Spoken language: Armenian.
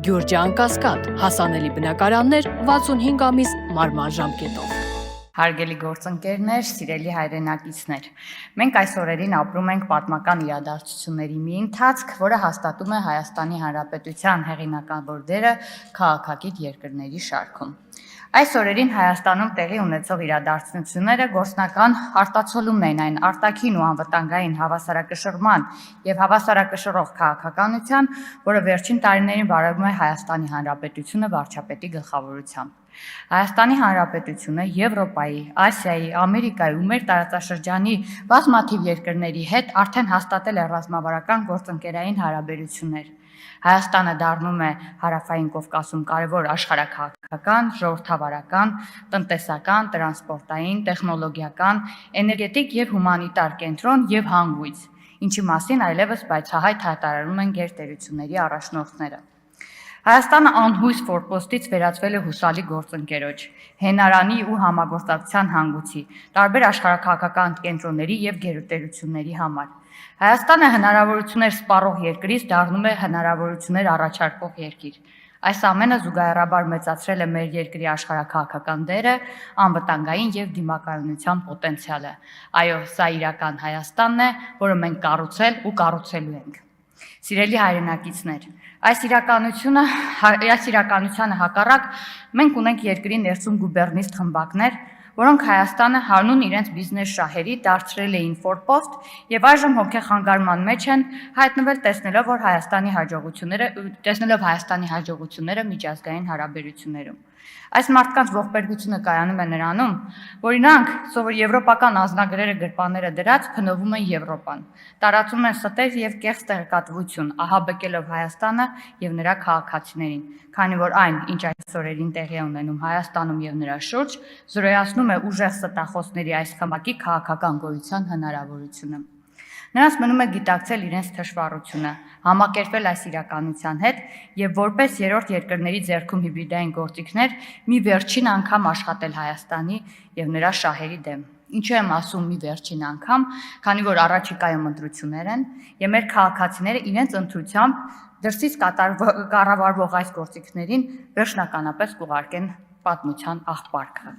Գյուրջան Կասկադ, հասանելի բնակարաններ 65 ամիս մարման ժամկետով։ Հարգելի գործընկերներ, սիրելի հայրենակիցներ, մենք այս օրերին ապրում ենք պատմական իրադարձությունների մի ընթացք, որը հաստատում է Հայաստանի Հանրապետության հեղինակավոր դերը քաղաքակիր երկրների շարքում։ Այս օրերին Հայաստանում տեղի ունեցող իրադարձությունները գործնական արտացոլումն են այն արտաքին ու անվտանգային հավասարակշռման եւ հավասարակշռող քաղաքականության, որը վերջին տարիներին վարվում է Հայաստանի Հանրապետությունը վարչապետի գլխավորությամբ։ Հայաստանի Հանրապետությունը Եվրոպայի, Ասիայի, Ամերիկայի ու մեր տարածաշրջանի բազմաթիվ երկրների հետ արդեն հաստատել է ռազմավարական գործընկերային հարաբերություններ։ Հայաստանը դառնում է Հարավային Կովկասում կարևոր աշխարհաքաղաքական, ժողովրդավարական, տնտեսական, տրանսպորտային, տեխնոլոգիական, էներգետիկ եւ հումանիտար կենտրոն եւ հանգույց, ինչի մասին այլևս բացահայտ հայտարարում են գերտերությունների առաջնորդները։ Հայաստանը անհույս ֆորպոստից վերածվել է հուսալի գործընկերոջ, հենարանի ու համագործակցության հանգույցի, տարբեր աշխարհաքաղաքական կենտրոնների եւ գերտերությունների համար։ Հայաստանը հնարավորություններ սպառող երկրից դառնում է հնարավորություններ առաջարկող երկիր։ Այս ամենը զուգահեռաբար մեծացրել է մեր երկրի աշխարհաքաղաքական դերը, անվտանգային եւ դիմակայունության պոտենցիալը։ Այո, սա իրական Հայաստանն է, որը մենք կառուցել ու կառուցելու ենք։ Սիրելի հայրենակիցներ, այս իրականությանը հակառակ մենք ունենք երկրի ներսում գուբերնիստ խմբակներ, որոնք Հայաստանը հանուն իրենց բիզնես շահերի դարձրել էին ֆորպոստ եւ այժմ հոգեխանգարման մեջ են հայտնվել տեսնելով Հայաստանի հաջողությունները միջազգային հարաբերություններում։ Այս մարդկանց ողբերգությունը կայանում է նրանում, որ իրանք եվրոպական անձնագրերը գրպանները դրած փնովում են Եվրոպան, տարածում են ստեր եւ կեղծ տեղեկատվություն, ահաբեկելով Հայաստանը եւ նրա քաղաքացիներին, քանի որ այն, ինչ այս օրերին տեղի է ունենում Հայաստանում եւ նրա շուրջ, զրոյացնում է ուժեղ ստախոսների այս խմբակի քաղաքական գոյության հնարավորությունը։ Նրանց մնում է գիտակցել իրենց թշվառությունը, համակերպվել այս իրականության հետ եւ որպես երրորդ երկրների ձեռքում հիբրիդային գործիքներ մի վերջին անգամ աշխատել Հայաստանի եւ նրա շահերի դեմ։ Ինչու եմ ասում մի վերջին անգամ, քանի որ առաջիկայում ընտրություններ են եւ մեր քաղաքացիները իրենց ընտրությամբ դրսից կառավարվող այս գործիքներին վերջնականապես կուղարկեն պատմության աղբարկը։